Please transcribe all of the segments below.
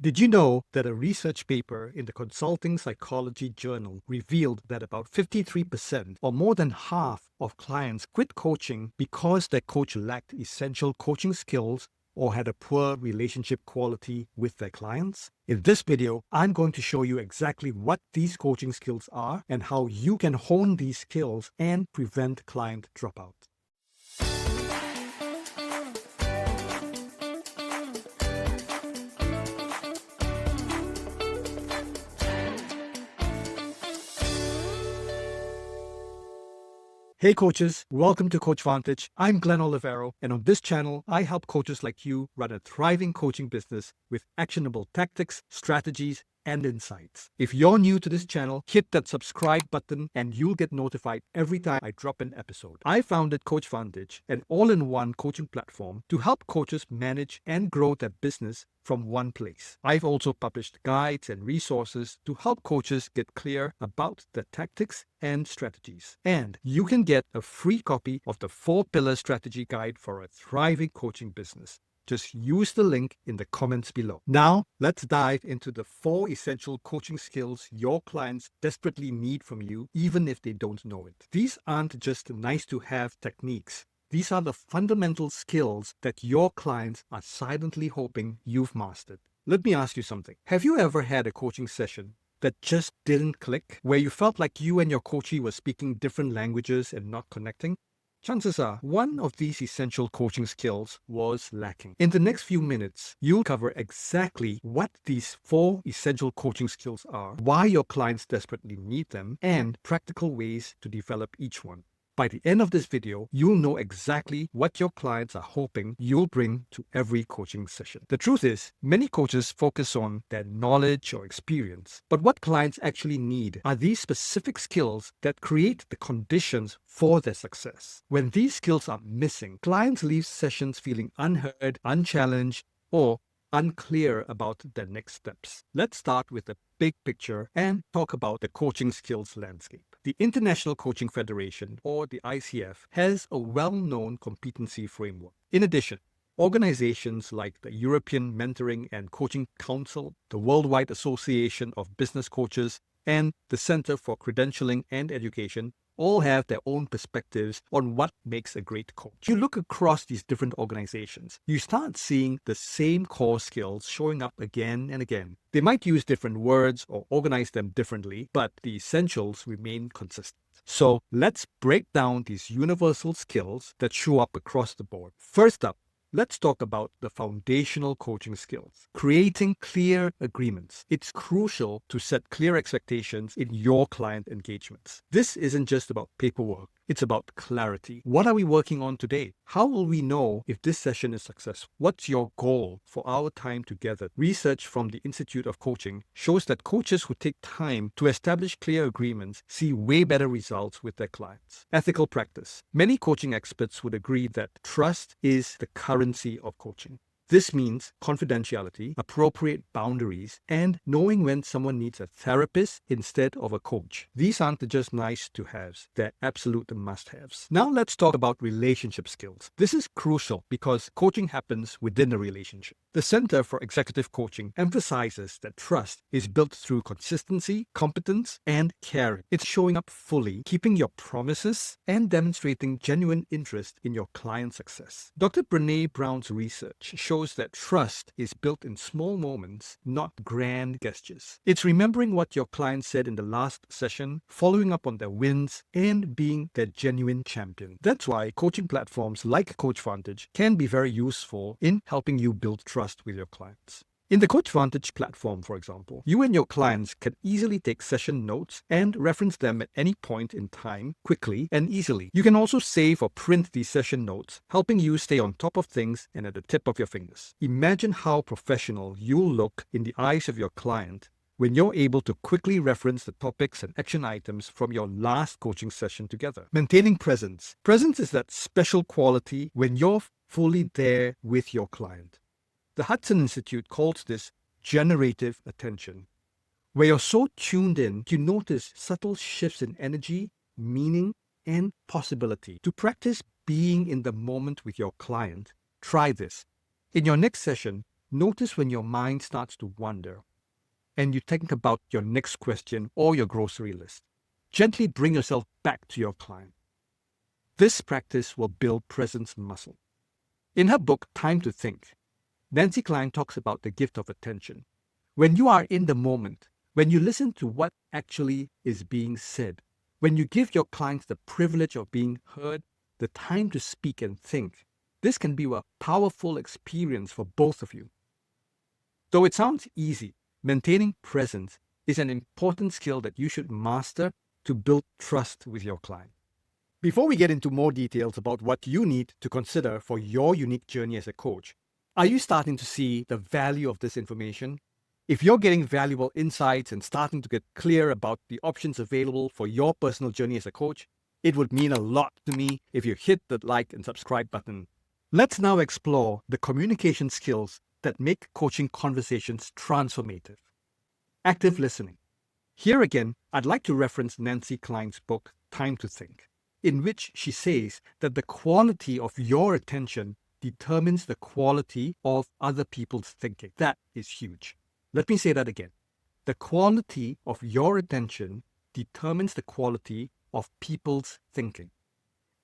Did you know that a research paper in the Consulting Psychology Journal revealed that about 53% or more than half of clients quit coaching because their coach lacked essential coaching skills or had a poor relationship quality with their clients? In this video, I'm going to show you exactly what these coaching skills are and how you can hone these skills and prevent client dropout. Hey coaches, welcome to CoachVantage. I'm Glenn Olivero, and on this channel, I help coaches like you run a thriving coaching business with actionable tactics, strategies, and insights. If you're new to this channel, hit that subscribe button and you'll get notified every time I drop an episode. I founded CoachVantage, an all-in-one coaching platform to help coaches manage and grow their business from one place. I've also published guides and resources to help coaches get clear about the tactics and strategies. And you can get a free copy of the 4-Pillar Strategy Guide for a thriving coaching business. Just use the link in the comments below. Now, let's dive into the 4 essential coaching skills your clients desperately need from you, even if they don't know it. These aren't just nice-to-have techniques. These are the fundamental skills that your clients are silently hoping you've mastered. Let me ask you something. Have you ever had a coaching session that just didn't click, where you felt like you and your coachee were speaking different languages and not connecting? Chances are one of these essential coaching skills was lacking. In the next few minutes, you'll cover exactly what these 4 essential coaching skills are, why your clients desperately need them, and practical ways to develop each one. By the end of this video, you'll know exactly what your clients are hoping you'll bring to every coaching session. The truth is, many coaches focus on their knowledge or experience, but what clients actually need are these specific skills that create the conditions for their success. When these skills are missing, clients leave sessions feeling unheard, unchallenged, or unclear about their next steps. Let's start with the big picture and talk about the coaching skills landscape. The International Coaching Federation, or the ICF, has a well-known competency framework. In addition, organizations like the European Mentoring and Coaching Council, the Worldwide Association of Business Coaches, and the Center for Credentialing and Education all have their own perspectives on what makes a great coach. You look across these different organizations, you start seeing the same core skills showing up again and again. They might use different words or organize them differently, but the essentials remain consistent. So let's break down these universal skills that show up across the board. First up, let's talk about the foundational coaching skills. Creating clear agreements. It's crucial to set clear expectations in your client engagements. This isn't just about paperwork. It's about clarity. What are we working on today? How will we know if this session is successful? What's your goal for our time together? Research from the Institute of Coaching shows that coaches who take time to establish clear agreements see way better results with their clients. Ethical practice. Many coaching experts would agree that trust is the currency of coaching. This means confidentiality, appropriate boundaries, and knowing when someone needs a therapist instead of a coach. These aren't just nice to haves, they're absolute must-haves. Now let's talk about relationship skills. This is crucial because coaching happens within a relationship. The Center for Executive Coaching emphasizes that trust is built through consistency, competence, and caring. It's showing up fully, keeping your promises, and demonstrating genuine interest in your client's success. Dr. Brené Brown's research shows that trust is built in small moments, not grand gestures. It's remembering what your client said in the last session, following up on their wins, and being their genuine champion. That's why coaching platforms like CoachVantage can be very useful in helping you build trust with your clients. In the CoachVantage platform, for example, you and your clients can easily take session notes and reference them at any point in time quickly and easily. You can also save or print these session notes, helping you stay on top of things and at the tip of your fingers. Imagine how professional you'll look in the eyes of your client when you're able to quickly reference the topics and action items from your last coaching session together. Maintaining presence. Presence is that special quality when you're fully there with your client. The Hudson Institute calls this generative attention, where you're so tuned in, you notice subtle shifts in energy, meaning, and possibility. To practice being in the moment with your client, try this. In your next session, Notice when your mind starts to wander and you think about your next question or your grocery list. Gently bring yourself back to your client. This practice will build presence muscle. In her book, Time to Think, Nancy Klein talks about the gift of attention. When you are in the moment, when you listen to what actually is being said, when you give your clients the privilege of being heard, the time to speak and think, this can be a powerful experience for both of you. Though it sounds easy, maintaining presence is an important skill that you should master to build trust with your client. Before we get into more details about what you need to consider for your unique journey as a coach, are you starting to see the value of this information? If you're getting valuable insights and starting to get clear about the options available for your personal journey as a coach, it would mean a lot to me if you hit the like and subscribe button. Let's now explore the communication skills that make coaching conversations transformative. Active listening. Here again, I'd like to reference Nancy Klein's book, Time to Think, in which she says that the quality of your attention determines the quality of other people's thinking. That is huge. Let me say that again. The quality of your attention determines the quality of people's thinking.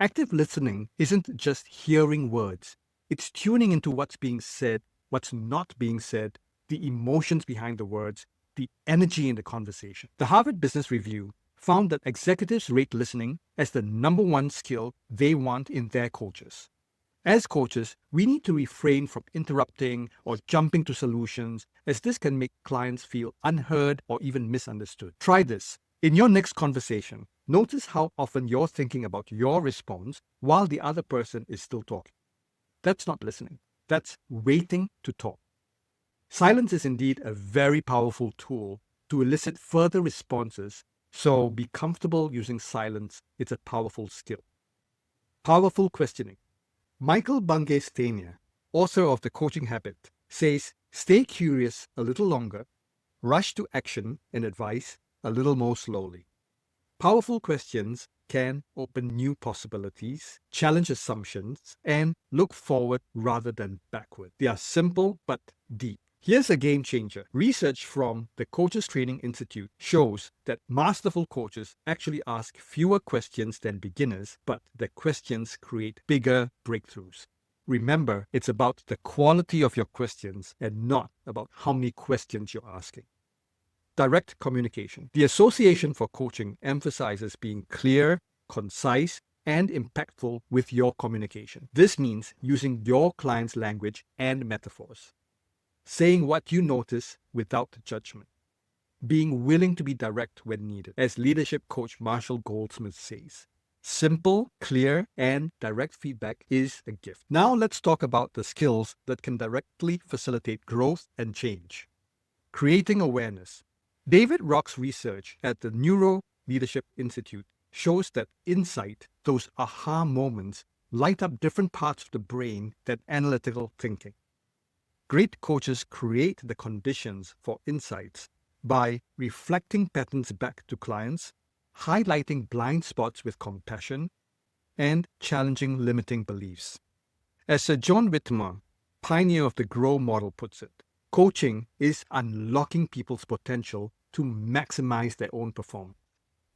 Active listening isn't just hearing words. It's tuning into what's being said, what's not being said, the emotions behind the words, the energy in the conversation. The Harvard Business Review found that executives rate listening as the number one skill they want in their coaches. As coaches, we need to refrain from interrupting or jumping to solutions, as this can make clients feel unheard or even misunderstood. Try this. In your next conversation, notice how often you're thinking about your response while the other person is still talking. That's not listening. That's waiting to talk. Silence is indeed a very powerful tool to elicit further responses, so be comfortable using silence. It's a powerful skill. Powerful questioning. Michael Bungay-Stanier, author of The Coaching Habit, says, stay curious a little longer, rush to action and advice a little more slowly. Powerful questions can open new possibilities, challenge assumptions, and look forward rather than backward. They are simple but deep. Here's a game changer. Research from the Coaches Training Institute shows that masterful coaches actually ask fewer questions than beginners, but the questions create bigger breakthroughs. Remember, it's about the quality of your questions and not about how many questions you're asking. Direct communication. The Association for Coaching emphasizes being clear, concise, and impactful with your communication. This means using your client's language and metaphors. Saying what you notice without judgment. Being willing to be direct when needed. As leadership coach Marshall Goldsmith says, simple, clear, and direct feedback is a gift. Now let's talk about the skills that can directly facilitate growth and change. Creating awareness. David Rock's research at the Neuro Leadership Institute shows that insight, those aha moments, light up different parts of the brain than analytical thinking. Great coaches create the conditions for insights by reflecting patterns back to clients, highlighting blind spots with compassion, and challenging limiting beliefs. As Sir John Whitmer, pioneer of the GROW model, puts it, coaching is unlocking people's potential to maximize their own performance.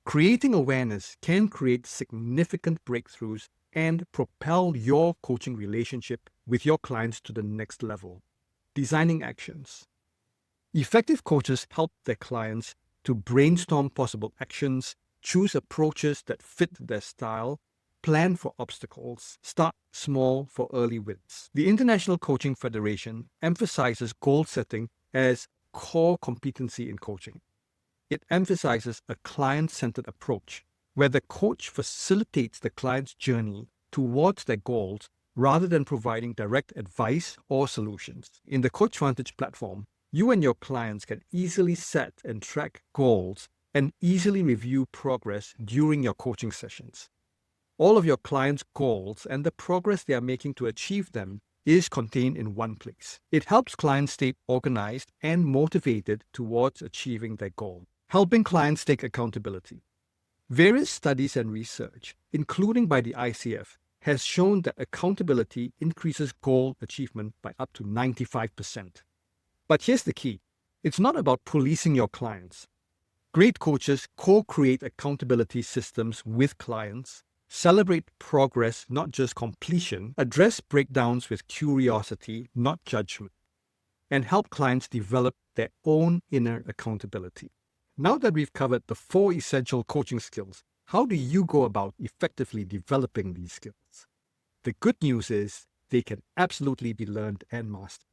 Creating awareness can create significant breakthroughs and propel your coaching relationship with your clients to the next level. Designing actions. Effective coaches help their clients to brainstorm possible actions, choose approaches that fit their style, plan for obstacles, start small for early wins. The International Coaching Federation emphasizes goal setting as core competency in coaching. It emphasizes a client-centered approach where the coach facilitates the client's journey towards their goals rather than providing direct advice or solutions. In the CoachVantage platform, you and your clients can easily set and track goals and easily review progress during your coaching sessions. All of your clients' goals and the progress they are making to achieve them is contained in one place. It helps clients stay organized and motivated towards achieving their goal. Helping clients take accountability. Various studies and research, including by the ICF, has shown that accountability increases goal achievement by up to 95%. But here's the key. It's not about policing your clients. Great coaches co-create accountability systems with clients, celebrate progress, not just completion, address breakdowns with curiosity, not judgment, and help clients develop their own inner accountability. Now that we've covered the 4 essential coaching skills, how do you go about effectively developing these skills? The good news is they can absolutely be learned and mastered.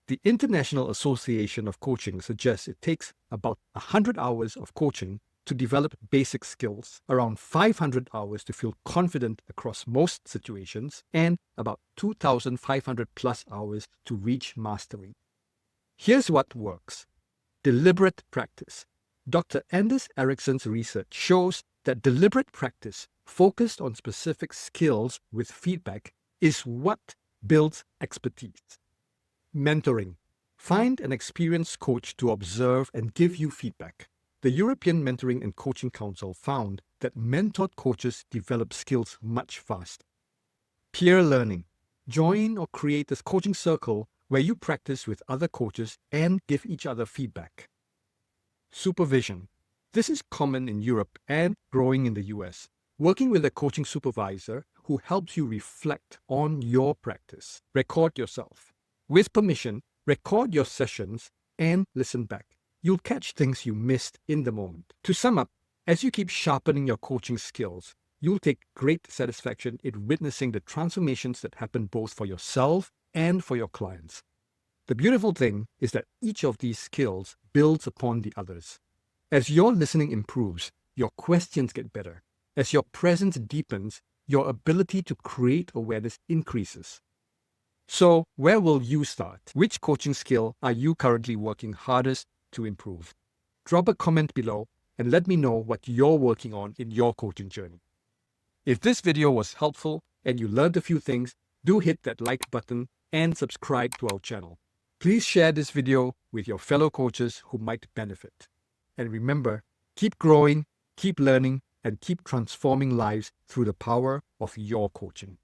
The International Association of Coaching suggests it takes about 100 hours of coaching to develop basic skills, around 500 hours to feel confident across most situations, and about 2,500 plus hours to reach mastery. Here's what works. Deliberate practice. Dr. Anders Ericsson's research shows that deliberate practice focused on specific skills with feedback is what builds expertise. Mentoring. Find an experienced coach to observe and give you feedback. The European Mentoring and Coaching Council found that mentored coaches develop skills much faster. Peer learning. Join or create a coaching circle where you practice with other coaches and give each other feedback. Supervision. This is common in Europe and growing in the US. Working with a coaching supervisor who helps you reflect on your practice. Record yourself. With permission, record your sessions and listen back. You'll catch things you missed in the moment. To sum up, as you keep sharpening your coaching skills, you'll take great satisfaction in witnessing the transformations that happen both for yourself and for your clients. The beautiful thing is that each of these skills builds upon the others. As your listening improves, your questions get better. As your presence deepens, your ability to create awareness increases. So, where will you start? Which coaching skill are you currently working hardest to improve? Drop a comment below and let me know what you're working on in your coaching journey. If this video was helpful and you learned a few things, do hit that like button and subscribe to our channel. Please share this video with your fellow coaches who might benefit. And remember, keep growing, keep learning, and keep transforming lives through the power of your coaching.